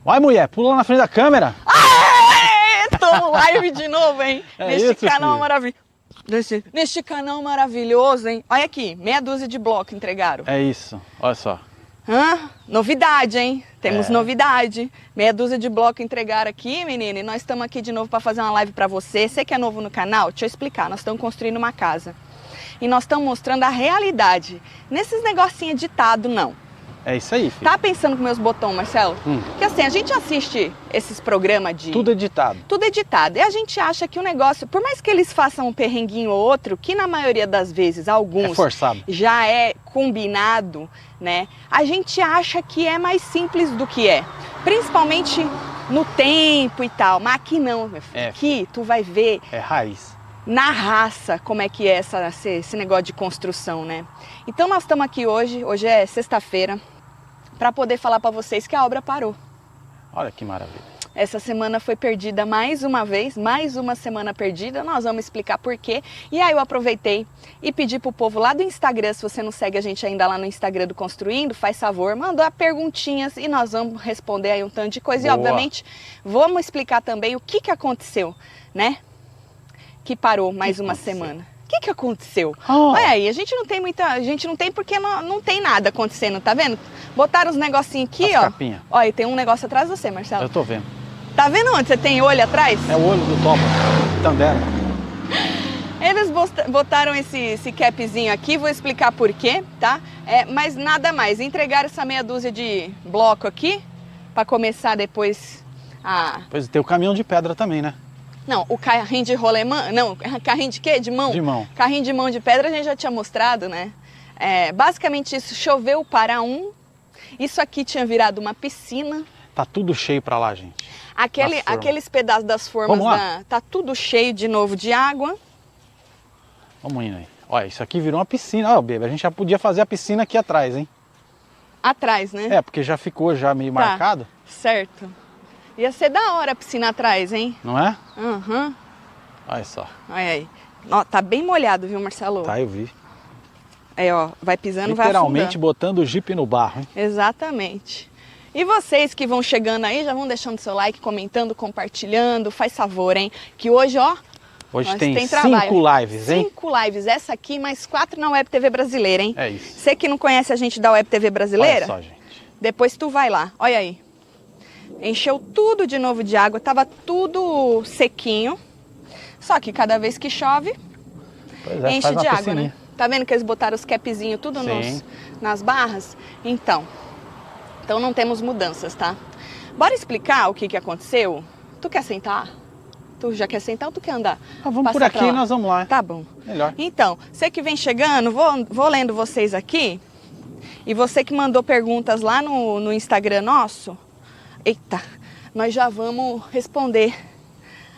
Vai, mulher, pula na frente da câmera. Tamo live de novo, hein? Neste canal maravilhoso. Neste canal maravilhoso, hein? Olha aqui, meia dúzia de bloco entregaram. É isso, olha só. Novidade, hein? Temos novidade. Meia dúzia de bloco entregaram aqui, menina. E nós estamos aqui de novo para fazer uma live para você. Você que é novo no canal, deixa eu explicar. Nós estamos construindo uma casa. E nós estamos mostrando a realidade. Nesses negocinhos ditado, não. É isso aí, filho. Tá pensando com meus botões, Marcelo? Porque assim, a gente assiste esses programas de... Tudo editado. Tudo editado. E a gente acha que o negócio, por mais que eles façam um perrenguinho ou outro, que na maioria das vezes, alguns... É forçado. Já é combinado, né? A gente acha que é mais simples do que é. Principalmente no tempo e tal. Mas aqui não, meu filho. Aqui tu vai ver... É raiz. Na raça, como é que é esse negócio de construção, né? Então nós estamos aqui hoje é sexta-feira, para poder falar para vocês que a obra parou. Olha que maravilha. Essa semana foi perdida mais uma vez, mais uma semana perdida, nós vamos explicar por quê. E aí eu aproveitei e pedi pro povo lá do Instagram, se você não segue a gente ainda lá no Instagram do Construindo, faz favor, mandou perguntinhas e nós vamos responder aí um tanto de coisa. Boa. E obviamente vamos explicar também o que aconteceu, né? Que parou mais uma semana. O que aconteceu? Olha aí, a gente não tem porque não tem nada acontecendo, tá vendo? Botaram os negocinhos aqui, ó. Capinha. Olha, tem um negócio atrás de você, Marcelo. Eu tô vendo. Tá vendo onde você tem olho atrás? É o olho do toba, Tandera. Eles botaram esse capzinho aqui, vou explicar por quê, tá? Mas nada mais, entregaram essa meia dúzia de bloco aqui, pra começar depois a... Pois tem o caminhão de pedra também, né? Não, o carrinho de rolemã, não, carrinho de quê? De mão? De mão. Carrinho de mão de pedra a gente já tinha mostrado, né? Basicamente isso, choveu para isso aqui tinha virado uma piscina. Tá tudo cheio pra lá, gente. Aqueles pedaços das formas, tá tudo cheio de novo de água. Vamos indo aí. Olha, isso aqui virou uma piscina. Ó, bebê, a gente já podia fazer a piscina aqui atrás, hein? Atrás, né? Porque já ficou meio marcado. Certo. Ia ser da hora a piscina atrás, hein? Não é? Uhum. Olha só. Olha aí. Ó, tá bem molhado, viu, Marcelo? Tá, eu vi. Ó, vai pisando, vai literalmente afundando. botando o jipe no barro, hein? Exatamente. E vocês que vão chegando aí, já vão deixando seu like, comentando, compartilhando, faz favor, hein? Que hoje, ó... Hoje tem 5 trabalho. lives, hein? 5 lives, essa aqui mais 4 na Web TV Brasileira, hein? É isso. Você que não conhece a gente da Web TV Brasileira, olha só, gente. Depois tu vai lá, olha aí. Encheu tudo de novo de água, tava tudo sequinho. Só que cada vez que chove, enche de água, né? Tá vendo que eles botaram os capzinhos tudo nas barras? Então não temos mudanças, tá? Bora explicar o que aconteceu? Tu quer sentar? Tu já quer sentar ou tu quer andar? Vamos por aqui e nós vamos lá. Tá bom. Melhor. Então, você que vem chegando, vou lendo vocês aqui. E você que mandou perguntas lá no Instagram nosso, eita, nós já vamos responder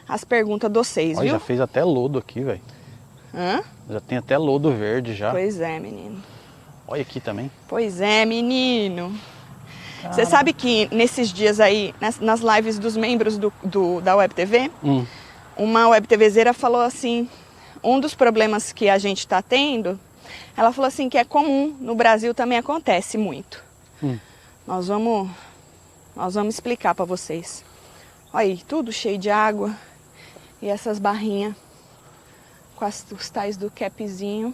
as perguntas de vocês, viu? Já fez até lodo aqui, velho. Já tem até lodo verde já. Pois é, menino. Olha aqui também. Pois é, menino. Você sabe que nesses dias aí, nas lives dos membros da Web TV, uma Web TVzeira falou assim, um dos problemas que a gente está tendo, ela falou assim que é comum, no Brasil também acontece muito. Nós vamos explicar para vocês. Olha aí, tudo cheio de água e essas barrinhas com os tais do capzinho.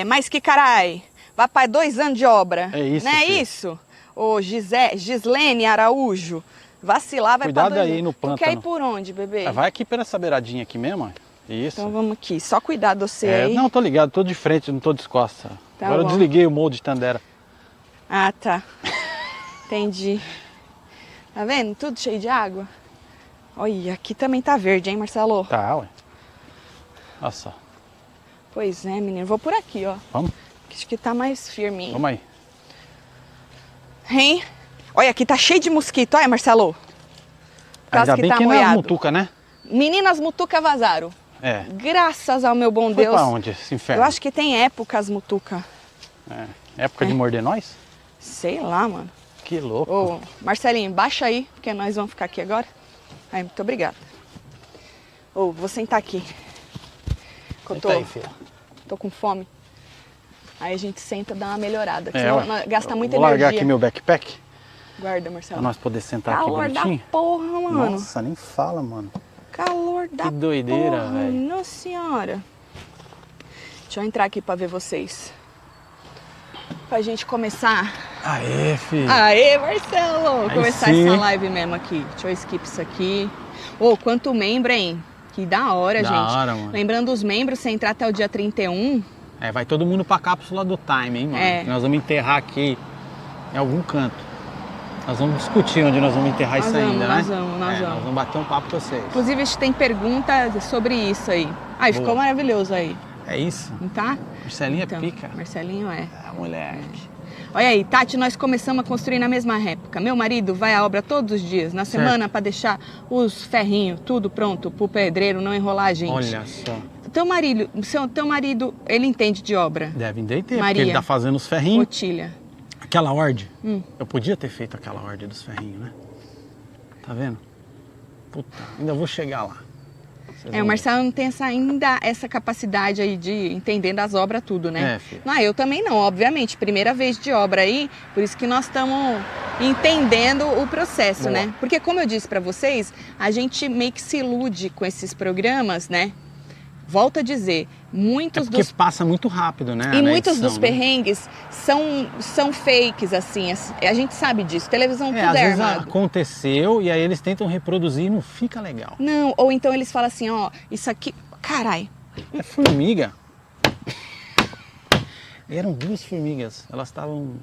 Mas que carai, vai para 2 anos de obra. É isso, não é filho. isso? Ô Gislene Araújo, vacilar vai para 2 anos. Cuidado aí no pântano. Tu quer ir por onde, bebê? Vai aqui pela essa beiradinha aqui mesmo, ó. Isso. Então vamos aqui, só cuidado você aí. Não, tô ligado, tô de frente, não tô de costas. Tá Agora bom. eu desliguei o molde de Tandera. Ah, tá. Entendi. Tá vendo? Tudo cheio de água. Olha, aqui também tá verde, hein, Marcelo? Tá, ué. Olha só. Pois é, menino. Vou por aqui, ó. Vamos? Acho que tá mais firminho. Vamos aí. Hein? Olha, aqui tá cheio de mosquito. Olha, Marcelo. Ainda bem que não é mutuca, né? Meninas mutuca vazaram. Graças ao meu bom Foi Deus. pra onde esse inferno? Eu acho que tem épocas mutuca. Época de morder nós? Sei lá, mano. Que louco. Ô, Marcelinho, baixa aí, porque nós vamos ficar aqui agora. Aí, muito obrigada. Ô, vou sentar aqui. Senta aí, filha. Tô com fome. Aí a gente senta e dá uma melhorada. É, Senão gasta muita vou largar energia. aqui meu backpack. Guarda, Marcelo. Pra nós poder sentar Calor aqui da bonitinho. porra, mano. Nossa, nem fala, mano. Calor da Que doideira, porra. velho. Nossa senhora. Deixa eu entrar aqui pra ver vocês. Pra gente começar. Aê, filho. Aê, Marcelo! Aí Começar sim. essa live mesmo aqui. Deixa eu skip isso aqui. Ô, quanto membro, hein? Que da hora, Da gente. hora, mano. Lembrando os membros, você entrar até o dia 31. É, vai todo mundo pra cápsula do time, hein, mano? É. Que nós vamos enterrar aqui em algum canto. Nós vamos discutir onde nós vamos enterrar isso ainda, né? Nós vamos. Nós vamos bater um papo com vocês. Inclusive, a gente tem pergunta sobre isso aí. Ai, ficou Boa. maravilhoso aí, É isso? não tá? Marcelinha Então, pica. Marcelinho é. É, moleque. Olha aí, Tati, nós começamos a construir na mesma época. Meu marido vai à obra todos os dias, na semana, para deixar os ferrinhos, tudo pronto, pro pedreiro não enrolar a gente. Olha só. Teu marido, ele entende de obra. Deve ter, porque Maria. ele tá fazendo os ferrinhos. Otília. Aquela ordem. Hum. Eu podia ter feito aquela ordem dos ferrinhos, né? Tá vendo? Puta, ainda vou chegar lá. Vocês É, vão o Marcelo não tem ainda essa capacidade aí de entender das obras tudo, né? É, filho. Não, eu também não, obviamente. Primeira vez de obra aí, por isso que nós estamos entendendo o processo, Boa. né? Porque como eu disse pra vocês, a gente meio que se ilude com esses programas, né? Volto a dizer, É muitos porque dos passa muito rápido, né? e na muitos edição, dos né? perrengues são fakes, assim, a gente sabe disso. Televisão É, tudo às é vezes armado. aconteceu e aí eles tentam reproduzir e não fica legal. Não, ou então eles falam assim, ó, isso aqui, carai, É formiga. Eram duas formigas. Elas estavam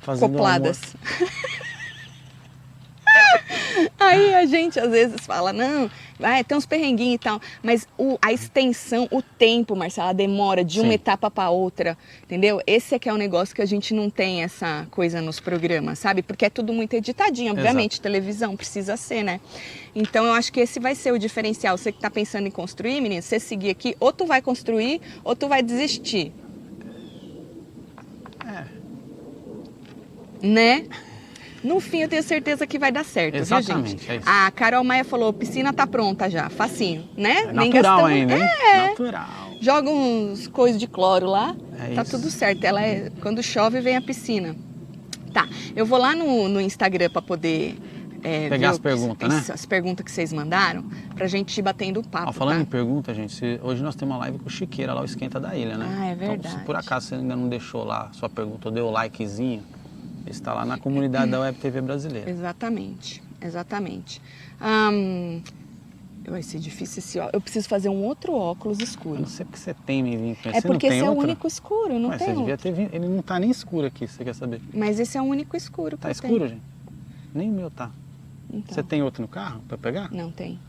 Fazendo acopladas. Aí a gente às vezes fala, não, vai, tem uns perrenguinhos e tal, mas a extensão, o tempo, Marcela, demora de uma Sim. etapa para outra, entendeu? Esse é que é um negócio que a gente não tem essa coisa nos programas, sabe? Porque é tudo muito editadinho, obviamente, televisão precisa ser, né? Então eu acho que esse vai ser o diferencial. Você que tá pensando em construir, menino, você seguir aqui, ou tu vai construir, ou tu vai desistir, né? No fim, eu tenho certeza que vai dar certo, Exatamente, viu, gente? é isso. A Carol Maia falou, piscina tá pronta já, facinho, né? É natural gastamos- ainda, hein? É, Natural. joga uns coisas de cloro lá, É tá isso. tudo certo. Quando chove, vem a piscina. Tá, eu vou lá no Instagram pra poder... Pegar ver as perguntas, né? As perguntas que vocês mandaram, pra gente ir batendo papo, Ó, falando em tá? pergunta, gente, hoje nós temos uma live com o Chiqueira lá, o Esquenta da Ilha, né? Ah, é Então, verdade. se por acaso você ainda não deixou lá sua pergunta ou deu o likezinho, está lá na comunidade da Web TV Brasileira. Exatamente, exatamente. Vai ser difícil esse óculos. Eu preciso fazer um outro óculos Eu escuro. não sei porque você tem me vindo com esse. É Você não porque tem esse é o outro? único escuro, não Mas tem você devia outro. ter vindo. Ele não tá nem escuro aqui, você quer saber? Mas esse é o único escuro que Tá eu escuro, tenho. gente? Nem o meu tá. Então, Você tem outro no carro pra pegar? Não tem.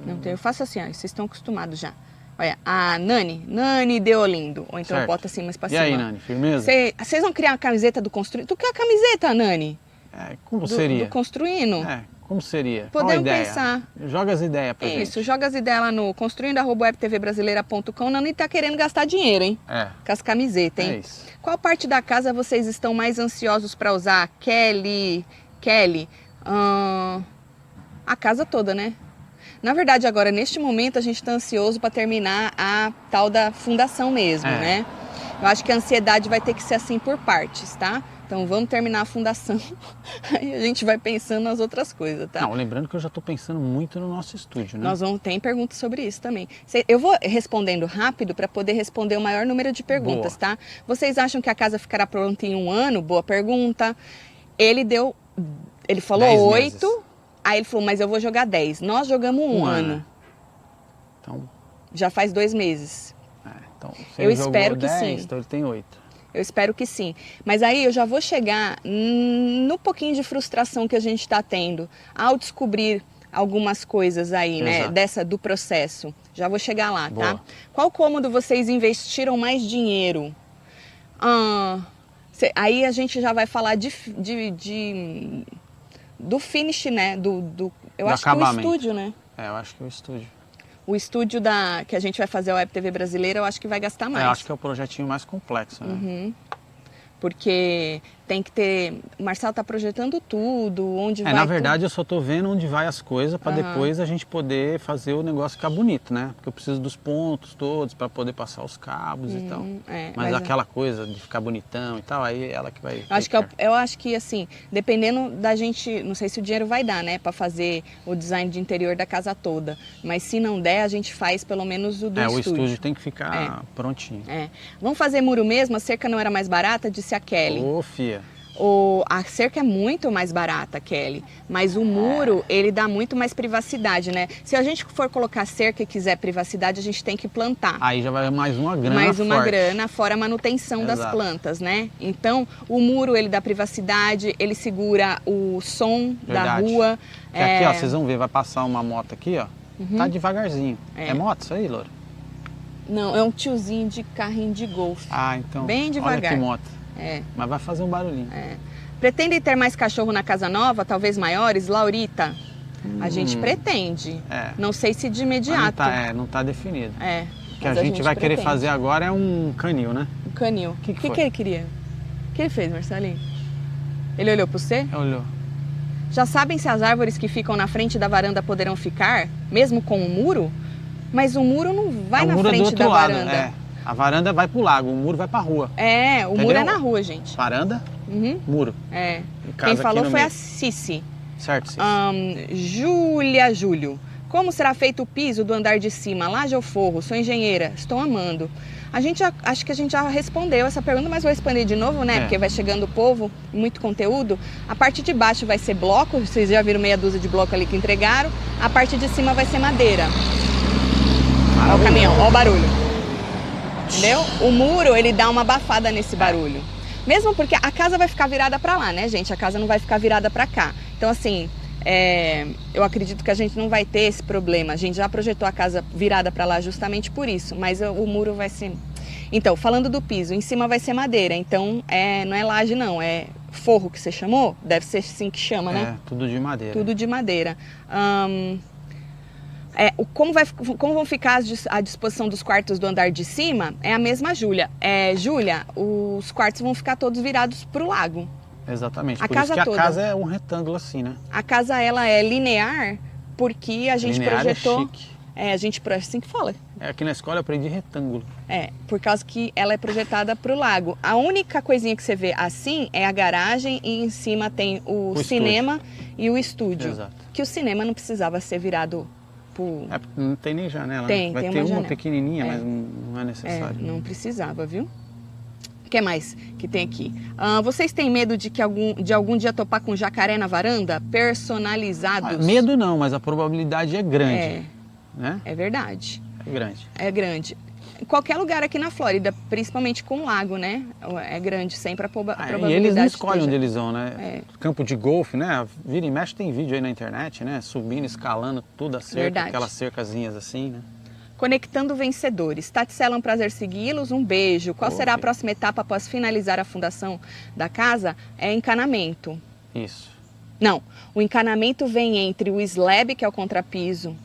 Não tem. Eu faço assim, ó, vocês estão acostumados já. Olha, a Nani Deolindo. Ou então eu Certo. boto assim mais pra E cima. aí, Nani, firmeza? Vocês vão criar uma camiseta do Construindo? Tu quer a camiseta, Nani? É, como Do, seria? do Construindo? É, como seria? Qual a Podemos ideia? pensar. Joga as ideias pra Isso, gente. joga as ideias lá no construindo@webtvbrasileira.com. Nani tá querendo gastar dinheiro, hein? É, Com as camisetas, hein? é isso. Qual parte da casa vocês estão mais ansiosos para usar? Kelly, a casa toda, né? Na verdade, agora, neste momento, a gente está ansioso para terminar a tal da fundação mesmo, É. né? Eu acho que a ansiedade vai ter que ser assim por partes, tá? Então vamos terminar a fundação, aí a gente vai pensando nas outras coisas, tá? Não, lembrando que eu já tô pensando muito no nosso estúdio, né? Nós vamos ter perguntas sobre isso também. Eu vou respondendo rápido para poder responder o maior número de perguntas, Boa. tá? Vocês acham que a casa ficará pronta em 1 ano? Boa pergunta. Ele falou 10 8, meses. aí ele falou, mas eu vou jogar 10. Nós jogamos um ano. Então, Já faz 2 meses. então se Eu ele jogou espero que 10, sim. então ele tem 8. Eu espero que sim. Mas aí eu já vou chegar no pouquinho de frustração que a gente está tendo ao descobrir algumas coisas aí, né? Exato. Do processo. Já vou chegar lá, Boa. tá? Qual cômodo vocês investiram mais dinheiro? Aí a gente já vai falar do finish, né? Eu Do acho que o acabamento. estúdio, né? É, eu acho que é o estúdio. O estúdio que a gente vai fazer a Web TV Brasileira, eu acho que vai gastar mais. Eu acho que é o projetinho mais complexo, né? Porque tem que ter... O Marcelo tá projetando tudo, onde vai... Na verdade, eu só tô vendo onde vai as coisas para depois a gente poder fazer o negócio ficar bonito, né? Porque eu preciso dos pontos todos para poder passar os cabos e tal. Mas aquela coisa de ficar bonitão e tal, aí ela que vai... Eu acho que, assim, dependendo da gente... Não sei se o dinheiro vai dar, né? Para fazer o design de interior da casa toda. Mas se não der, a gente faz pelo menos o do estúdio. O estúdio tem que ficar prontinho. Vamos fazer muro mesmo? A cerca não era mais barata? Disse a Kelly. Ô, fia. A cerca é muito mais barata, Kelly, mas o muro, ele dá muito mais privacidade, né? Se a gente for colocar cerca e quiser privacidade, a gente tem que plantar. Aí já vai mais uma grana Mais uma forte. grana, fora a manutenção das plantas, né? Então, o muro, ele dá privacidade, ele segura o som da rua. E aqui, ó, vocês vão ver, vai passar uma moto aqui, ó. Tá devagarzinho. É moto isso aí, Loura? Não, é um tiozinho de carrinho de golfe. Ah, então. Bem devagar. Olha que moto. Mas vai fazer um barulhinho. Pretendem ter mais cachorro na casa nova, talvez maiores? Laurita, a gente pretende. Não sei se de imediato. Não tá definido. O que a Mas gente vai querer fazer agora é um canil, né? Um canil. O que ele queria? O que ele fez, Marcelinho? Ele olhou para você? Olhou. Já sabem se as árvores que ficam na frente da varanda poderão ficar, mesmo com o muro? Mas o muro não vai na frente da varanda. A varanda vai pro lago, o muro vai pra rua. O muro é na rua, gente. Varanda, muro. Quem falou foi a Cici. Certo, Cici. Júlio. Como será feito o piso do andar de cima? Laje ou forro? Sou engenheira, estou amando. Acho que a gente já respondeu essa pergunta, mas vou responder de novo, né? Porque vai chegando o povo, muito conteúdo. A parte de baixo vai ser bloco, vocês já viram meia dúzia de bloco ali que entregaram. A parte de cima vai ser madeira. Olha o caminhão, olha o barulho. Entendeu? O muro, ele dá uma abafada nesse barulho. Mesmo porque a casa vai ficar virada pra lá, né, gente? A casa não vai ficar virada pra cá. Então, assim, eu acredito que a gente não vai ter esse problema. A gente já projetou a casa virada pra lá justamente por isso. Mas o muro vai ser... Então, falando do piso, em cima vai ser madeira. Então, não é laje, não. É forro que você chamou? Deve ser assim que chama, né? Tudo de madeira. Tudo de madeira. Como vão ficar à disposição dos quartos do andar de cima, é a mesma Júlia. Júlia, os quartos vão ficar todos virados para o lago. Exatamente, Por isso que a casa é um retângulo assim, né? A casa, ela é linear porque a gente projetou... É chique. Assim que fala. Aqui na escola eu aprendi retângulo. Por causa que ela é projetada para o lago. A única coisinha que você vê assim é a garagem e em cima tem o cinema estúdio. E o estúdio. Exato. Que o cinema não precisava ser virado... Não tem nem janela, tem, né? Vai tem ter uma janela. Pequenininha, mas não é necessário. Não precisava, viu? O que mais que tem aqui? Vocês têm medo de algum dia topar com jacaré na varanda? Personalizados? Medo não, mas a probabilidade é grande. Né? É verdade. É grande. É grande. Em qualquer lugar aqui na Flórida, principalmente com lago, né? É grande sempre a probabilidade. E eles não escolhem onde eles vão, né? Campo de golfe, né? Vira e mexe tem vídeo aí na internet, né? Subindo, escalando tudo a cerca, verdade. Aquelas cercazinhas assim, né? Conectando vencedores. Taticela, um prazer segui-los. Um beijo. Qual será a próxima etapa após finalizar a fundação da casa? É encanamento. Isso. Não, o encanamento vem entre o slab, que é o contrapiso.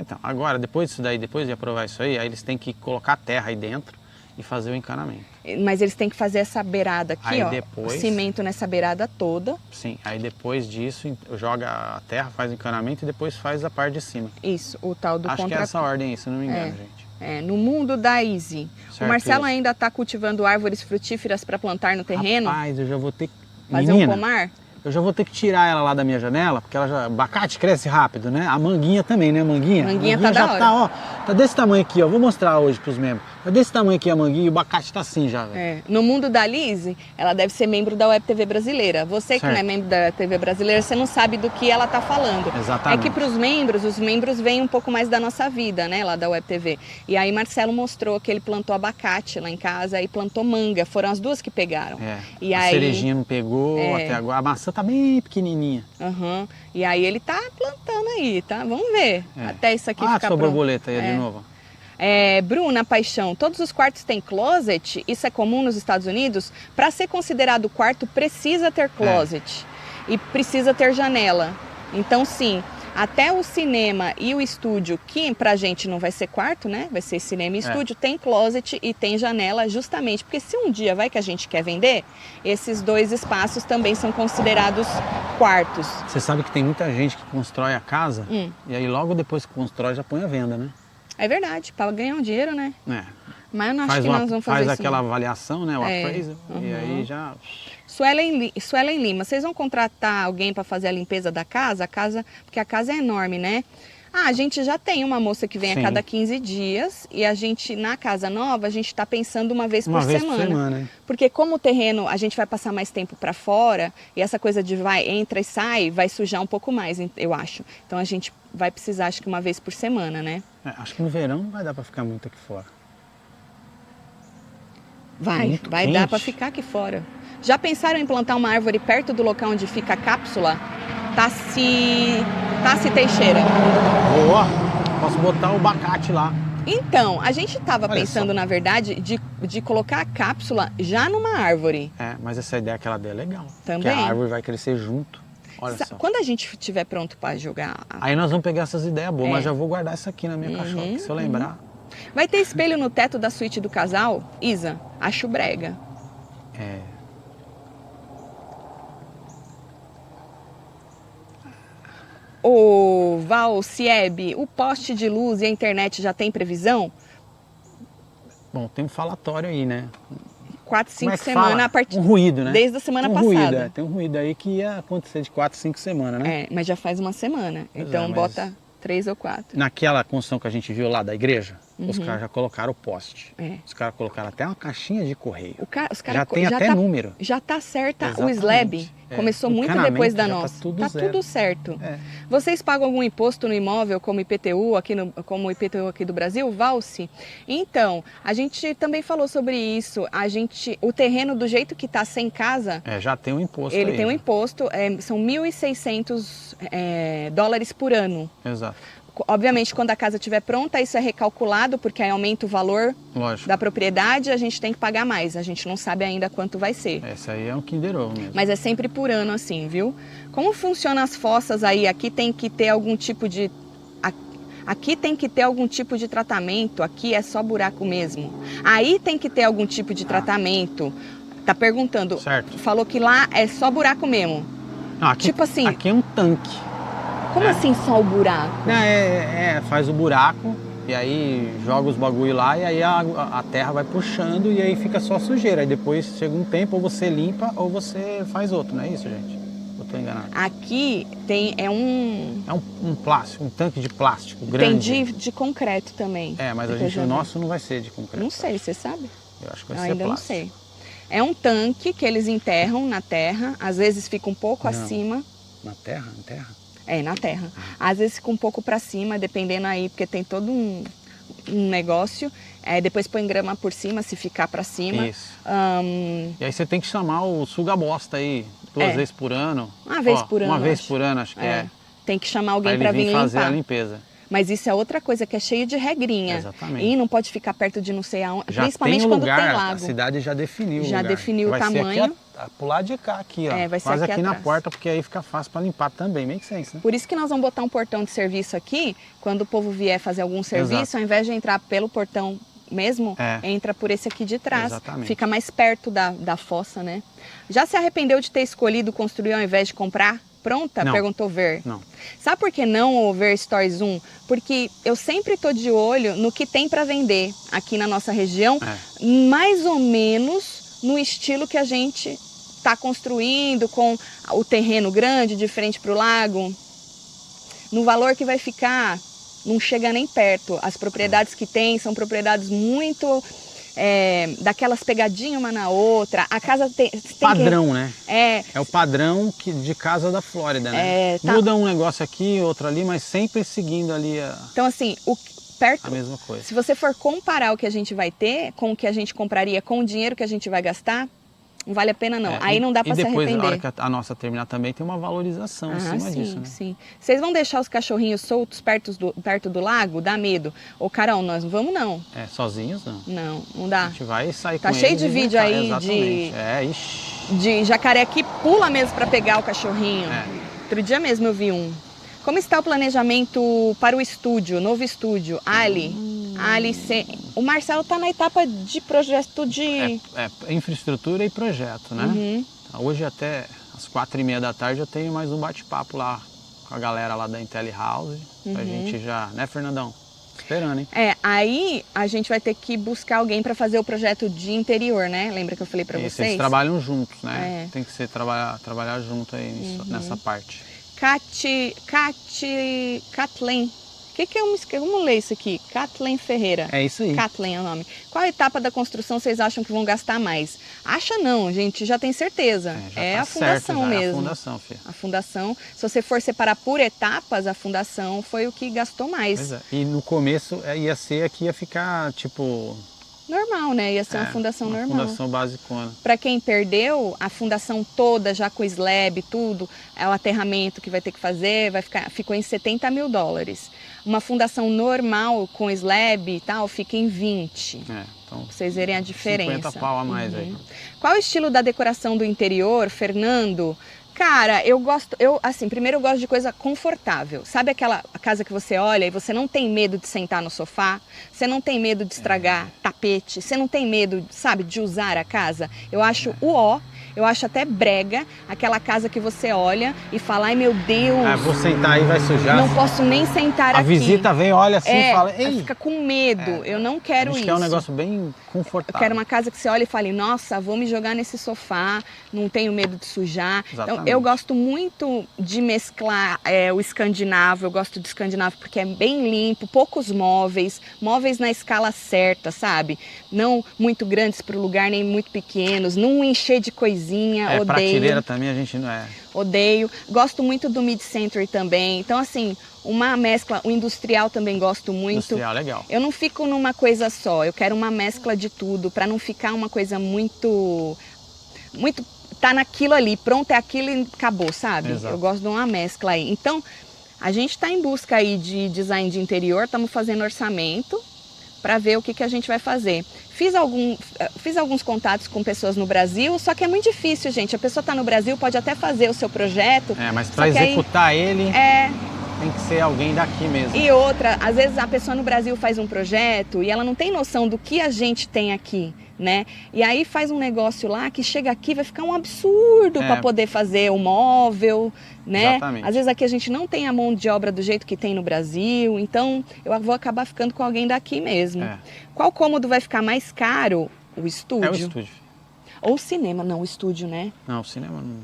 Então, agora, depois disso daí, depois de aprovar isso aí eles têm que colocar terra aí dentro e fazer o encanamento. Mas eles têm que fazer essa beirada aqui, aí ó, depois, cimento nessa beirada toda. Sim, aí depois disso joga a terra, faz o encanamento e depois faz a parte de cima. Isso, o tal do Acho que é essa ordem aí, se não me engano, gente. No mundo da Easy. Certo, o Marcelo isso. ainda está cultivando árvores frutíferas para plantar no terreno? Rapaz, eu já vou ter que... Fazer um pomar? Eu já vou ter que tirar ela lá da minha janela, porque abacate cresce rápido, né? A manguinha também, né? Manguinha tá já da hora. Tá, ó, tá desse tamanho aqui, ó. Vou mostrar hoje pros membros. Tá desse tamanho aqui a manguinha e o abacate tá assim já, velho. No mundo da Lizzy, ela deve ser membro da Web TV Brasileira. Você que não é membro da Web TV Brasileira, você não sabe do que ela tá falando. Exatamente. É que pros membros, os membros veem um pouco mais da nossa vida, né? Lá da Web TV. E aí Marcelo mostrou que ele plantou abacate lá em casa e plantou manga. Foram as duas que pegaram. E a cerejinha não pegou até agora. A maçã tá bem pequenininha. E aí ele tá plantando aí, tá? Vamos ver. Até isso aqui ficar sua pronto. borboleta aí de novo. Bruna Paixão, todos os quartos têm closet? Isso é comum nos Estados Unidos? Para ser considerado quarto, precisa ter closet e precisa ter janela. Então, sim, Até o cinema e o estúdio, que pra gente não vai ser quarto, né? Vai ser cinema e estúdio, tem closet e tem janela, justamente porque se um dia vai que a gente quer vender, esses 2 espaços também são considerados quartos. Você sabe que tem muita gente que constrói a casa e aí logo depois que constrói já põe a venda, né? É verdade, para ganhar um dinheiro, né? É. Mas eu não acho que nós vamos fazer isso. Faz aquela não. avaliação, né? O appraisal, e aí já... Suelen Lima, vocês vão contratar alguém para fazer a limpeza da casa? Porque a casa é enorme, né? A gente já tem uma moça que vem a cada 15 dias e a gente, na casa nova, a gente está pensando uma vez por semana. Porque como o terreno, a gente vai passar mais tempo para fora e essa coisa de entra e sai, vai sujar um pouco mais, eu acho. Então a gente vai precisar, acho que uma vez por semana, né? Acho que no verão não vai dar para ficar muito aqui fora. Vai dar para ficar aqui fora. Já pensaram em plantar uma árvore perto do local onde fica a cápsula? Tassi Teixeira. Boa! Posso botar o abacate lá. Então, a gente estava pensando, na verdade, de colocar a cápsula já numa árvore. Mas essa ideia que ela deu é legal. Também. Porque a árvore vai crescer junto. Olha só. Quando a gente estiver pronto para jogar... Aí nós vamos pegar essas ideias boas, mas já vou guardar essa aqui na minha caixola, que se eu lembrar... Vai ter espelho no teto da suíte do casal? Isa, acho brega. O Val Cieb, o poste de luz e a internet já tem previsão? Bom, tem um falatório aí, né? 4, 5 semanas a partir... Um ruído, né? Desde a semana passada. Tem um ruído aí que ia acontecer de 4, 5 semanas, né? Mas já faz uma semana. Então bota 3 ou 4. Naquela construção que a gente viu lá da igreja, os caras já colocaram o poste. Os caras colocaram até uma caixinha de correio. Já tem até número. Já tá certa o slab. Começou muito depois da nossa. Tá tudo certo. Vocês pagam algum imposto no imóvel como IPTU como IPTU aqui do Brasil, Valse? Então, a gente também falou sobre isso. O terreno do jeito que tá sem casa, já tem um imposto. Ele tem um imposto, são 1.600 dólares por ano. Exato. Obviamente, quando a casa estiver pronta, isso é recalculado, porque aí aumenta o valor da propriedade, a gente tem que pagar mais. A gente não sabe ainda quanto vai ser. Esse aí é um Kinder Ovo mesmo. Mas é sempre por ano assim, viu? Como funcionam as fossas aí? Aqui tem que ter algum tipo de... Aqui tem que ter algum tipo de tratamento, aqui é só buraco mesmo. Aí tem que ter algum tipo de tratamento. Tá perguntando. Certo. Falou que lá é só buraco mesmo. Não, aqui, tipo assim... Aqui é um tanque. Como assim só o buraco? Faz o buraco e aí joga os bagulho lá e aí a terra vai puxando e aí fica só sujeira. Aí depois chega um tempo ou você limpa ou você faz outro, não é isso, gente? Eu tô enganado. Aqui é um plástico, um tanque de plástico grande. Tem de concreto também. Mas o nosso não vai ser de concreto. Não sei, você sabe? Eu acho que vai ser ainda plástico. Não sei. É um tanque que eles enterram na terra, às vezes fica um pouco acima. Na terra? Na terra? Na terra. Às vezes fica um pouco para cima, dependendo aí, porque tem todo um negócio. Depois põe grama por cima, se ficar para cima. Isso. E aí você tem que chamar o suga-bosta aí 2 vezes por ano. Uma vez por ano. Uma vez por ano, acho que é. Tem que chamar alguém para vir fazer limpar. a limpeza. Mas isso é outra coisa que é cheio de regrinha. Exatamente. E não pode ficar perto de não sei aonde, já principalmente tem quando lugar, tem lago. A cidade já definiu Já o lugar. definiu vai o tamanho. Ser aqui pro lado de cá, aqui, ó. Vai ser quase aqui atrás. na porta, porque aí fica fácil para limpar também. Make sense, né? Por isso que nós vamos botar um portão de serviço aqui, quando o povo vier fazer algum serviço, ao invés de entrar pelo portão mesmo, entra por esse aqui de trás. Exatamente. Fica mais perto da fossa, né? Já se arrependeu de ter escolhido construir ao invés de comprar? Pronta? Não. Perguntou Ver. Não. Sabe por que não o Ver Stories 1? Porque eu sempre tô de olho no que tem para vender aqui na nossa região, mais ou menos no estilo que a gente está construindo, com o terreno grande de frente para o lago. No valor que vai ficar, não chega nem perto. As propriedades que tem são propriedades muito... daquelas pegadinhas uma na outra. A casa tem padrão, né? É o padrão de casa da Flórida, né? Muda um negócio aqui, outro ali, mas sempre seguindo ali Então, assim, a mesma coisa. Se você for comparar o que a gente vai ter com o que a gente compraria com o dinheiro que a gente vai gastar, não vale a pena não. Aí não dá para se arrepender. E depois, na hora que a nossa terminar também, tem uma valorização em cima disso, né? Sim. Vocês vão deixar os cachorrinhos soltos perto do lago? Dá medo? Ô, Carol, nós não vamos não. Sozinhos não. Não dá. A gente vai sair com Tá cheio de vídeo aí exatamente. de jacaré que pula mesmo para pegar o cachorrinho. Outro dia mesmo eu vi um. Como está o planejamento para o estúdio, novo estúdio? Ali, o Marcelo está na etapa de projeto de... Infraestrutura e projeto, né? Hoje até às 4h30 da tarde eu tenho mais um bate-papo lá com a galera lá da IntelliHouse. Pra gente já, né, Fernandão? Esperando, hein? Aí a gente vai ter que buscar alguém para fazer o projeto de interior, né? Lembra que eu falei para vocês? Eles trabalham juntos, né? Tem que ser trabalhar junto aí nessa parte. Kathleen. O que é vamos ler isso aqui? Kathleen Ferreira. É isso aí. Kathleen é o nome. Qual etapa da construção vocês acham que vão gastar mais? Acha não, gente, já tem certeza. É a fundação mesmo. É a fundação, filha. A fundação, se você for separar por etapas, a fundação foi o que gastou mais. Pois é. E no começo ia ficar tipo... normal, né? Ia ser uma fundação normal. Fundação basicona. Para quem perdeu, a fundação toda, já com slab, tudo, é o aterramento que vai ter que fazer, ficou em $70 mil. Uma fundação normal com slab e tal, fica em 20. Então, pra vocês verem a diferença. 50 pau a mais aí. Qual o estilo da decoração do interior, Fernando? Cara, primeiro eu gosto de coisa confortável. Sabe aquela casa que você olha e você não tem medo de sentar no sofá? Você não tem medo de estragar tapete? Você não tem medo, sabe, de usar a casa? Eu acho eu acho até brega aquela casa que você olha e fala, ai meu Deus. Vou sentar aí, vai sujar. Não posso nem sentar aqui. A visita vem, olha assim e fala, ei. Fica com medo, eu não quero isso. É um negócio bem confortável. Eu quero uma casa que você olha e fale, nossa, vou me jogar nesse sofá, não tenho medo de sujar. Exatamente. Então, eu gosto muito de mesclar o escandinavo, eu gosto de escandinavo porque é bem limpo, poucos móveis na escala certa, sabe? Não muito grandes para o lugar, nem muito pequenos, não encher de coisinha, odeio. Prateleira também a gente não é. Odeio. Gosto muito do mid-century também. Então, assim, uma mescla, o industrial também gosto muito. Industrial, legal. Eu não fico numa coisa só, eu quero uma mescla de tudo, para não ficar uma coisa muito... tá naquilo ali, pronto, é aquilo e acabou, sabe? Exato. Eu gosto de uma mescla aí. Então, a gente está em busca aí de design de interior, estamos fazendo orçamento para ver o que a gente vai fazer. Fiz alguns contatos com pessoas no Brasil, só que é muito difícil, gente. A pessoa está no Brasil, pode até fazer o seu projeto. Mas para executar ele, tem que ser alguém daqui mesmo. E outra, às vezes a pessoa no Brasil faz um projeto e ela não tem noção do que a gente tem aqui, né? E aí faz um negócio lá que chega aqui vai ficar um absurdo para poder fazer o móvel, né? Exatamente. Às vezes aqui a gente não tem a mão de obra do jeito que tem no Brasil, então eu vou acabar ficando com alguém daqui mesmo. Qual cômodo vai ficar mais caro? O estúdio. O estúdio. Ou o cinema, não, o estúdio, né? Não, o cinema não...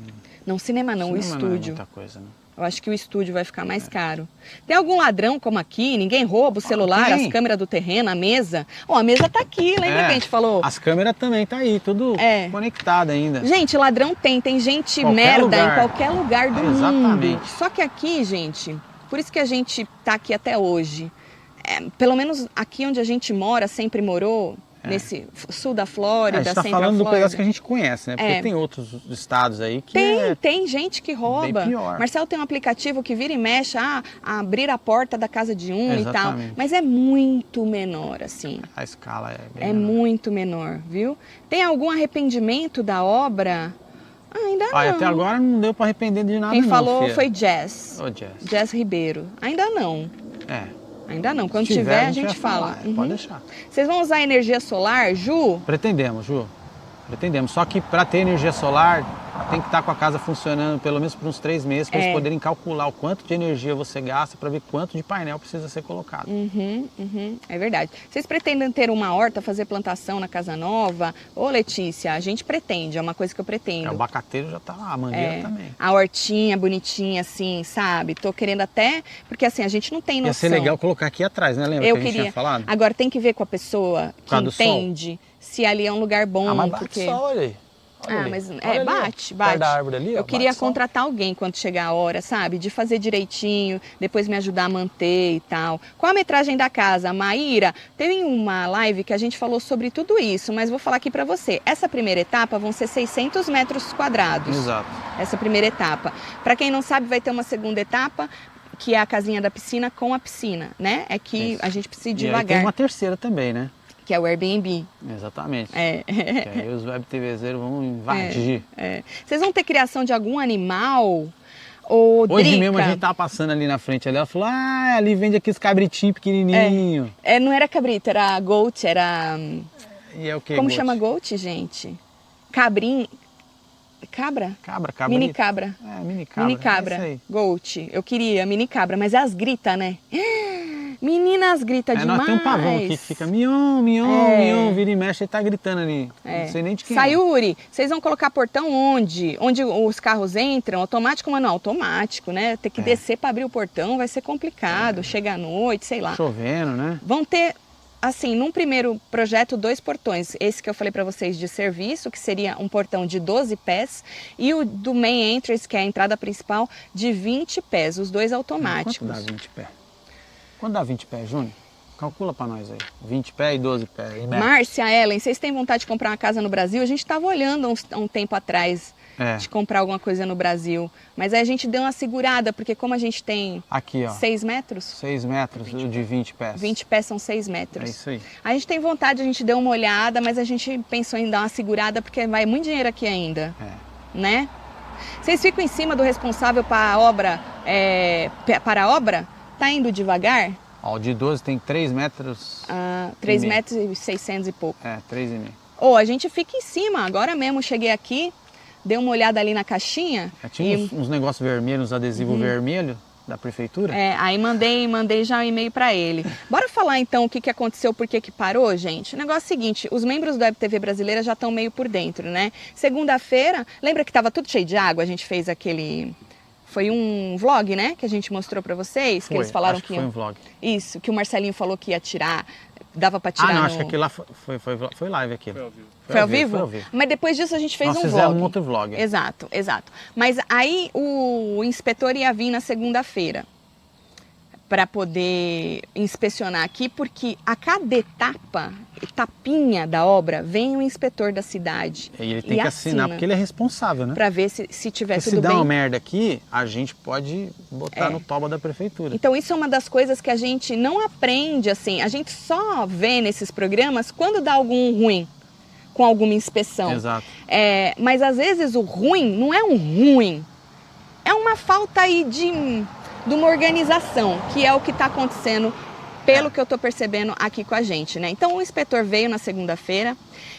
Não, cinema não, o estúdio. Não é muita coisa, né? Eu acho que o estúdio vai ficar mais caro. Tem algum ladrão como aqui? Ninguém rouba o celular, as câmeras do terreno, a mesa? A mesa tá aqui, lembra que a gente falou? As câmeras também tá aí, tudo conectado ainda. Gente, ladrão tem gente merda em qualquer lugar do mundo. Só que aqui, gente, por isso que a gente tá aqui até hoje. Pelo menos aqui onde a gente mora, sempre morou, nesse sul da Flórida, a gente tá falando do pedaço que a gente conhece, né? Porque tem outros estados aí que tem gente que rouba. Bem pior. Marcelo tem um aplicativo que vira e mexe, abrir a porta da casa de e tal. Mas é muito menor, assim. A escala é bem menor. Muito menor, viu? Tem algum arrependimento da obra? Ainda não. Até agora não deu para arrepender de nada. Quem falou foi Jazz. Jazz. Jazz Ribeiro. Ainda não. Ainda não. Quando tiver, a gente fala. Pode deixar. Vocês vão usar energia solar, Ju? Pretendemos, Ju. Pretendemos. Só que para ter energia solar, tem que estar com a casa funcionando pelo menos por uns 3 meses, para eles poderem calcular o quanto de energia você gasta, para ver quanto de painel precisa ser colocado. É verdade. Vocês pretendem ter uma horta, fazer plantação na casa nova? Ô, Letícia, a gente pretende, é uma coisa que eu pretendo. O abacateiro já tá lá, a mangueira também. A hortinha bonitinha, assim, sabe? Tô querendo até, porque assim, a gente não tem noção. Ia ser legal colocar aqui atrás, né? Lembra que a gente tinha falado? Agora tem que ver com a pessoa que entende se ali é um lugar bom. Mas bate sol, olha aí. Mas bate. Da árvore ali, eu queria contratar alguém quando chegar a hora, sabe? De fazer direitinho, depois me ajudar a manter e tal. Qual a metragem da casa? Maíra, teve uma live que a gente falou sobre tudo isso, mas vou falar aqui pra você. Essa primeira etapa vão ser 600 metros quadrados. Exato. Essa primeira etapa. Pra quem não sabe, vai ter uma segunda etapa, que é a casinha da piscina com a piscina, né? É que a gente precisa ir devagar. E aí tem uma terceira também, né? Que é o Airbnb. Exatamente. Que aí os web TVzeiros vão invadir. Vocês vão ter criação de algum animal? Hoje mesmo a gente tava passando ali na frente ali, ela falou, ali vende aqueles cabritinhos pequenininhos. Não era cabrito, era goat, era... E é o que? Como chama goat, gente? Cabrinho... Cabra? Cabra. Mini cabra. Mini cabra. Mini cabra. É isso aí. Goat. Eu queria mini cabra, mas elas gritam, né? Meninas gritam demais. Nós temos um pavão aqui que fica mion, vira e mexe, ele tá gritando ali. Não sei nem de quem. Sayuri, vocês vão colocar portão onde? Onde os carros entram? Automático ou manual? Automático, né? Ter que descer para abrir o portão vai ser complicado. Chega à noite, sei lá. Chovendo, né? Vão ter, assim, num primeiro projeto, 2 portões. Esse que eu falei para vocês de serviço, que seria um portão de 12 pés, e o do main entrance, que é a entrada principal, de 20 pés, os 2 automáticos. Quanto dá 20 pés? Quanto dá 20 pés, Júnior? Calcula para nós aí. 20 pés e 12 pés. Márcia, Ellen, vocês têm vontade de comprar uma casa no Brasil? A gente estava olhando há um tempo atrás de comprar alguma coisa no Brasil. Mas aí a gente deu uma segurada, porque como a gente tem aqui, ó, 6 metros... 6 metros de 20 pés. 20 pés são 6 metros. É isso aí. A gente tem vontade, a gente deu uma olhada, mas a gente pensou em dar uma segurada, porque vai muito dinheiro aqui ainda. Né? Vocês ficam em cima do responsável para a obra? Tá indo devagar? Ó, o de 12 tem 3 metros. 3 metros e 600 e pouco. 3,5. A gente fica em cima. Agora mesmo cheguei aqui, dei uma olhada ali na caixinha. Tinha uns negócios vermelhos, uns adesivos vermelhos da prefeitura. Aí mandei já um e-mail para ele. Bora falar então o que aconteceu, por que parou, gente? O negócio é o seguinte, os membros do Web TV Brasileira já estão meio por dentro, né? Segunda-feira, lembra que estava tudo cheio de água? A gente fez aquele... Foi um vlog, né, que a gente mostrou para vocês, que eles falaram que foi um vlog. Isso, que o Marcelinho falou que ia tirar, dava para tirar acho que aquilo lá foi live aquilo. Foi ao vivo. Foi ao vivo? Mas depois disso a gente fez um vlog. Nós fizemos um outro vlog. Exato. Mas aí o inspetor ia vir na segunda-feira para poder inspecionar aqui, porque a cada etapinha da obra, vem o inspetor da cidade. E ele tem que assinar, porque ele é responsável, né? Para ver se tiver porque tudo bem. Se dá uma merda aqui, a gente pode botar no toba da prefeitura. Então isso é uma das coisas que a gente não aprende, assim, a gente só vê nesses programas quando dá algum ruim, com alguma inspeção. Exato. Mas às vezes o ruim não é um ruim, é uma falta aí de uma organização, que é o que está acontecendo, pelo que eu estou percebendo aqui com a gente, né? Então o inspetor veio na segunda-feira,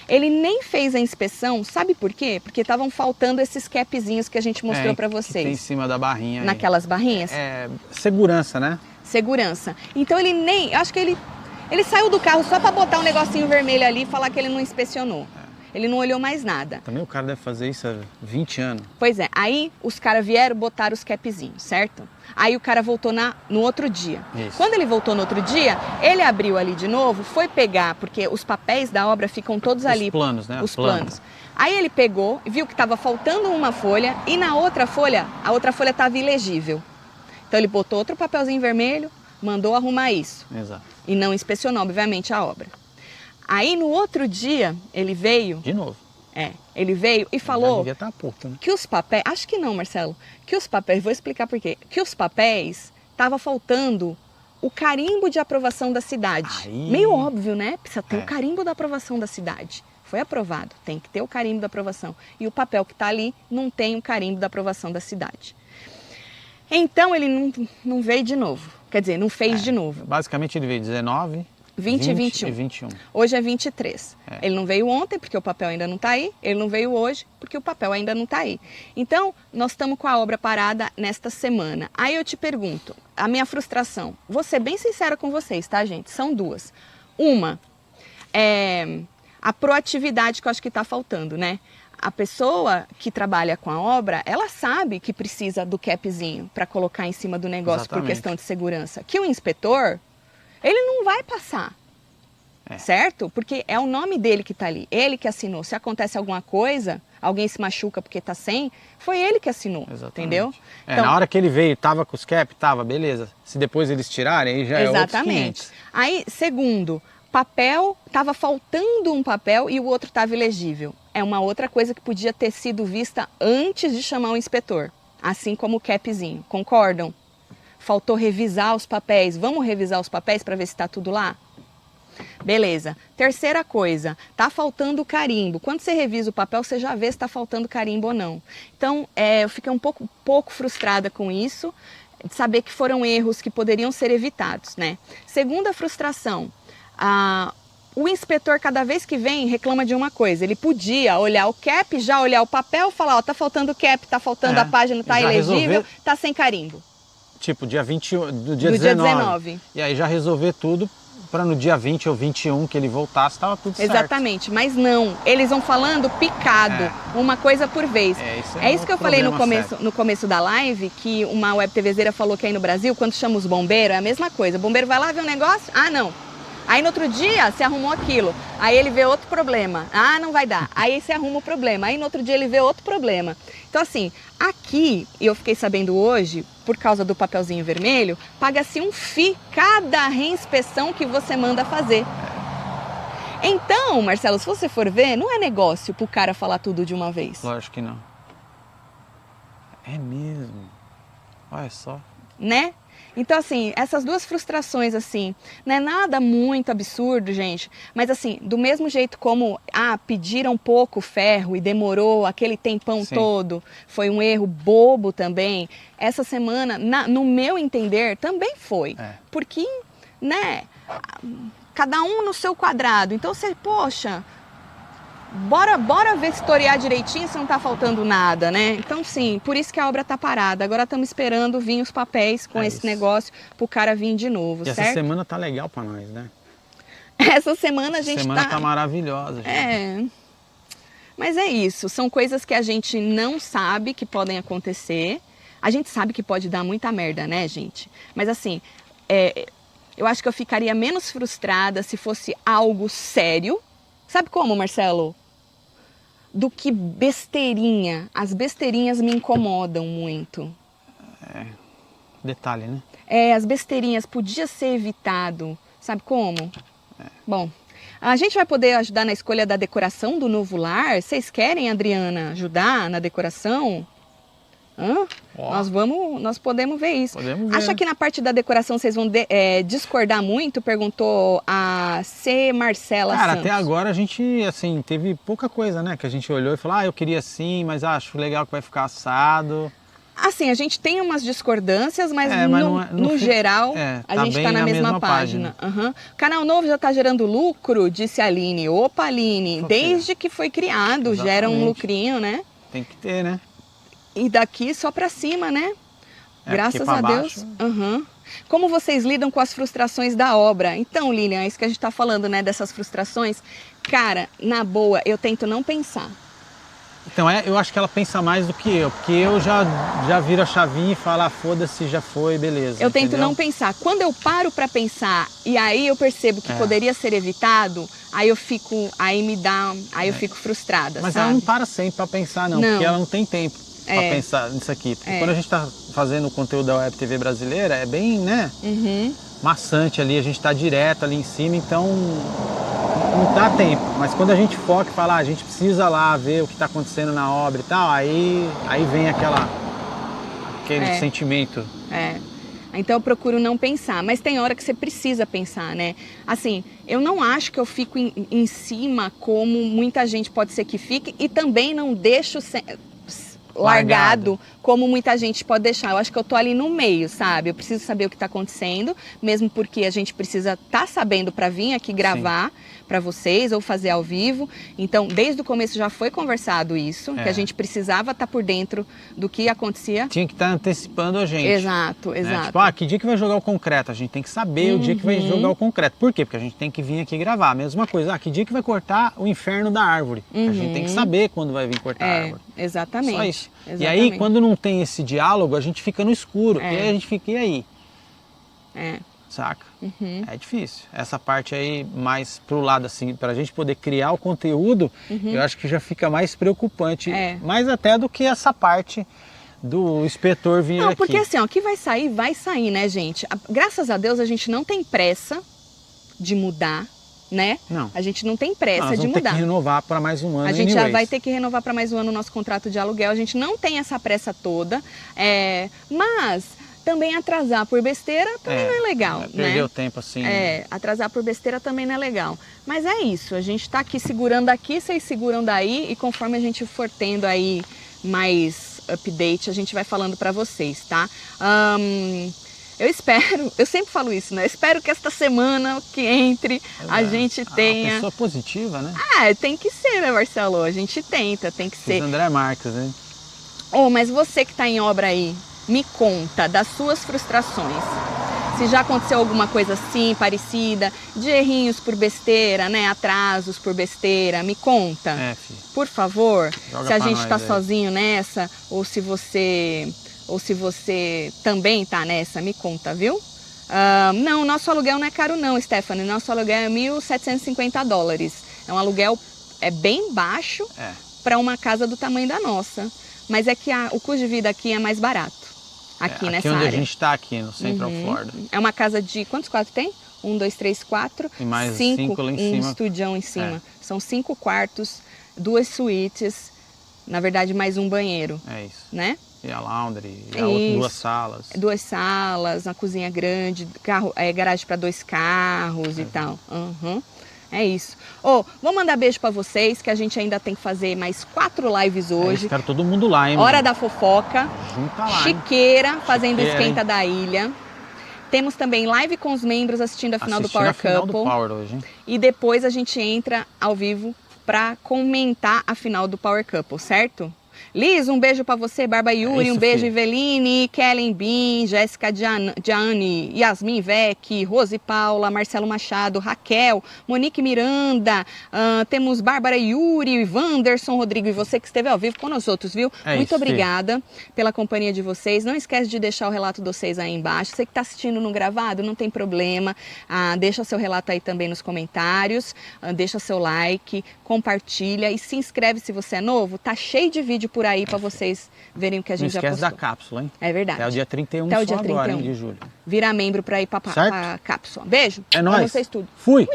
ele nem fez a inspeção, sabe por quê? Porque estavam faltando esses capzinhos que a gente mostrou para vocês. Que tem em cima da barrinha. Naquelas barrinhas? Segurança, né? Segurança. Então ele acho que ele saiu do carro só para botar um negocinho vermelho ali e falar que ele não inspecionou. Ele não olhou mais nada. Também o cara deve fazer isso há 20 anos. Pois é, aí os caras vieram botar os capzinhos, certo? Aí o cara voltou no outro dia. Isso. Quando ele voltou no outro dia, ele abriu ali de novo, foi pegar, porque os papéis da obra ficam todos ali. Os planos, né? Os planos. Aí ele pegou, viu que estava faltando uma folha e na outra folha, a outra folha estava ilegível. Então ele botou outro papelzinho vermelho, mandou arrumar isso. Exato. E não inspecionou, obviamente, a obra. Aí no outro dia ele veio... De novo. Ele veio e falou... devia estar puto, né? Que os papéis... Acho que não, Marcelo. Que os papéis... Vou explicar por quê. Que os papéis... Tava faltando o carimbo de aprovação da cidade. Meio óbvio, né? Precisa ter o carimbo da aprovação da cidade. Foi aprovado. Tem que ter o carimbo da aprovação. E o papel que está ali não tem o carimbo da aprovação da cidade. Então ele não veio de novo. Quer dizer, não fez de novo. Basicamente ele veio 19... 20 e 21. Hoje é 23. Ele não veio ontem porque o papel ainda não está aí. Ele não veio hoje porque o papel ainda não está aí. Então, nós estamos com a obra parada nesta semana. Aí eu te pergunto, a minha frustração. Vou ser bem sincera com vocês, tá, gente? São duas. Uma, a proatividade que eu acho que está faltando, né? A pessoa que trabalha com a obra, ela sabe que precisa do capzinho para colocar em cima do negócio. Exatamente. Por questão de segurança. Que o inspetor... ele não vai passar, certo? Porque é o nome dele que está ali, ele que assinou. Se acontece alguma coisa, alguém se machuca porque está sem, foi ele que assinou, entendeu? Então, na hora que ele veio, estava com os cap, beleza. Se depois eles tirarem, aí já é outros 500. Aí, segundo, papel, estava faltando um papel e o outro estava ilegível. É uma outra coisa que podia ter sido vista antes de chamar o inspetor, assim como o capzinho, concordam? Faltou revisar os papéis. Vamos revisar os papéis para ver se está tudo lá? Beleza. Terceira coisa, tá faltando carimbo. Quando você revisa o papel, você já vê se tá faltando carimbo ou não. Então, eu fiquei um pouco frustrada com isso, de saber que foram erros que poderiam ser evitados, né? Segunda frustração, o inspetor, cada vez que vem, reclama de uma coisa. Ele podia olhar o cap, já olhar o papel, falar, ó, tá faltando o cap, tá faltando a página, tá ilegível, tá sem carimbo. Tipo, dia 21, do dia 19. E aí já resolver tudo para no dia 20 ou 21 que ele voltasse, estava tudo certo. Exatamente, mas não. Eles vão falando picado, uma coisa por vez. Isso que eu falei no começo da live, que uma web TVzeira falou que aí no Brasil, quando chama os bombeiros, é a mesma coisa. O bombeiro vai lá ver um negócio, não. Aí no outro dia você arrumou aquilo, aí ele vê outro problema, não vai dar, aí você arruma o problema, aí no outro dia ele vê outro problema. Então assim, aqui, eu fiquei sabendo hoje, por causa do papelzinho vermelho, paga-se um FII cada reinspeção que você manda fazer. Então, Marcelo, se você for ver, não é negócio pro cara falar tudo de uma vez. Lógico que não. É mesmo. Olha só. Né? Então, assim, essas duas frustrações, assim, não é nada muito absurdo, gente, mas assim, do mesmo jeito como, pediram pouco ferro e demorou aquele tempão todo, foi um erro bobo também, essa semana, no meu entender, também foi, porque, né, cada um no seu quadrado, então você, poxa, bora vistoriar direitinho se não tá faltando nada, né? Então, sim, por isso que a obra tá parada. Agora estamos esperando vir os papéis com esse negócio pro cara vir de novo, certo? Essa semana tá legal pra nós, né? Essa semana a gente Essa semana tá maravilhosa, gente. Mas é isso, são coisas que a gente não sabe que podem acontecer. A gente sabe que pode dar muita merda, né, gente? Mas assim, eu acho que eu ficaria menos frustrada se fosse algo sério. Sabe como, Marcelo? Do que besteirinha. As besteirinhas me incomodam muito. Detalhe, né? As besteirinhas podia ser evitado. Sabe como? Bom, a gente vai poder ajudar na escolha da decoração do novo lar? Vocês querem, Adriana, ajudar na decoração? Nós podemos ver isso. Podemos ver. Acha que na parte da decoração vocês vão discordar muito? Perguntou a C. Marcela Cara, Santos. até agora a gente, assim, teve pouca coisa, né? Que a gente olhou e falou, eu queria assim, mas acho legal que vai ficar assado. Assim, a gente tem umas discordâncias, mas no geral a tá gente está na mesma página. Canal novo já está gerando lucro, disse a Aline. Opa, Aline, desde que foi criado, gera um lucrinho, né? Tem que ter, né? E daqui só para cima, né? Graças a Deus. Como vocês lidam com as frustrações da obra? Então, Lilian, é isso que a gente está falando, né? Dessas frustrações. Cara, na boa, eu tento não pensar. Então, eu acho que ela pensa mais do que eu, porque eu já viro a chavinha e falo, foda-se, já foi, beleza. Eu tento não pensar. Quando eu paro para pensar e aí eu percebo que poderia ser evitado, aí eu fico frustrada, Mas sabe? ela não para sempre para pensar, não, porque ela não tem tempo para pensar nisso aqui. Porque quando a gente está fazendo o conteúdo da Web TV brasileira, é bem, né, maçante ali, a gente está direto ali em cima, então não dá tempo. Mas quando a gente foca e fala, a gente precisa lá ver o que está acontecendo na obra e tal, aí vem aquele sentimento. Então eu procuro não pensar, mas tem hora que você precisa pensar, né? Assim, eu não acho que eu fico em cima como muita gente pode ser que fique e também não deixo largado como muita gente pode deixar. Eu acho que eu tô ali no meio, sabe? Eu preciso saber o que está acontecendo, mesmo porque a gente precisa estar sabendo para vir aqui gravar para vocês ou fazer ao vivo. Então, desde o começo já foi conversado isso, que a gente precisava estar por dentro do que acontecia. Tinha que estar antecipando a gente. Exato. Tipo, que dia que vai jogar o concreto? A gente tem que saber o dia que vai jogar o concreto. Por quê? Porque a gente tem que vir aqui gravar. Mesma coisa, que dia que vai cortar o inferno da árvore? A gente tem que saber quando vai vir cortar a árvore. Exatamente. Só isso. E aí, quando não tem esse diálogo, a gente fica no escuro. E aí a gente fica, e aí? Saca? É difícil. Essa parte aí, mais pro lado assim, pra gente poder criar o conteúdo, eu acho que já fica mais preocupante. Mais até do que essa parte do inspetor vir aqui. Não, porque assim, o que vai sair, né, gente? Graças a Deus a gente não tem pressa de mudar, né? Não. A gente não tem pressa de mudar. Ter que renovar para mais um ano. A gente já vai ter que renovar para mais um ano o nosso contrato de aluguel. A gente não tem essa pressa toda, mas Também atrasar por besteira também não é legal, perder o tempo assim. Atrasar por besteira também não é legal. Mas é isso, a gente tá aqui segurando aqui, vocês seguram daí e conforme a gente for tendo aí mais update, a gente vai falando para vocês, tá? Eu espero, eu sempre falo isso, né? Eu espero que esta semana que entre a gente tenha... Uma pessoa positiva, né? Tem que ser, né, Marcelo? A gente tenta, tem que ser. André Marques, né? Mas você que está em obra aí, me conta das suas frustrações. Se já aconteceu alguma coisa assim, parecida, de errinhos por besteira, né? Atrasos por besteira, me conta. Por favor, se a gente está sozinho nessa, ou se você também tá nessa, me conta, viu? Não, nosso aluguel não é caro não, Stephanie. Nosso aluguel é $1.750. É um aluguel bem baixo para uma casa do tamanho da nossa. Mas é que o custo de vida aqui é mais barato. Aqui nessa área. Aqui onde a gente está aqui, no Central Florida. É uma casa de... Quantos quartos tem? 1, 2, 3, 4. E mais 5 lá em cima. Um estudião em cima. São 5 quartos, 2 suítes. Na verdade, mais um banheiro. É isso. Né? E a laundry, e 2 salas. 2 salas, uma cozinha grande, garagem para 2 carros e tal. É isso. Vou mandar beijo para vocês, que a gente ainda tem que fazer mais 4 lives hoje. Espero todo mundo lá, hein? Hora da fofoca. Junta lá, Chiqueira, fazendo esquenta da ilha. Temos também live com os membros assistindo a final do Power Couple. Do Power hoje, hein? E depois a gente entra ao vivo para comentar a final do Power Couple, certo? Liz, um beijo para você, Barba Yuri, um beijo, filho. Eveline, Kellen Bin, Jéssica Gianni, Yasmin Vec, Rose Paula, Marcelo Machado, Raquel, Monique Miranda, temos Bárbara Yuri, Wanderson Rodrigo e você que esteve ao vivo com nós outros, viu? Muito obrigada pela companhia de vocês. Não esquece de deixar o relato de vocês aí embaixo. Você que está assistindo no gravado, não tem problema. Deixa seu relato aí também nos comentários, deixa seu like, compartilha e se inscreve se você é novo. Tá cheio de vídeo por aí para vocês verem o que a gente já postou. Não esquece da cápsula, hein? É verdade. Até o dia 31 Até o dia 31 agora, hein, de julho. Virar membro para ir para a cápsula. Beijo. É nóis. Pra vocês tudo. Fui.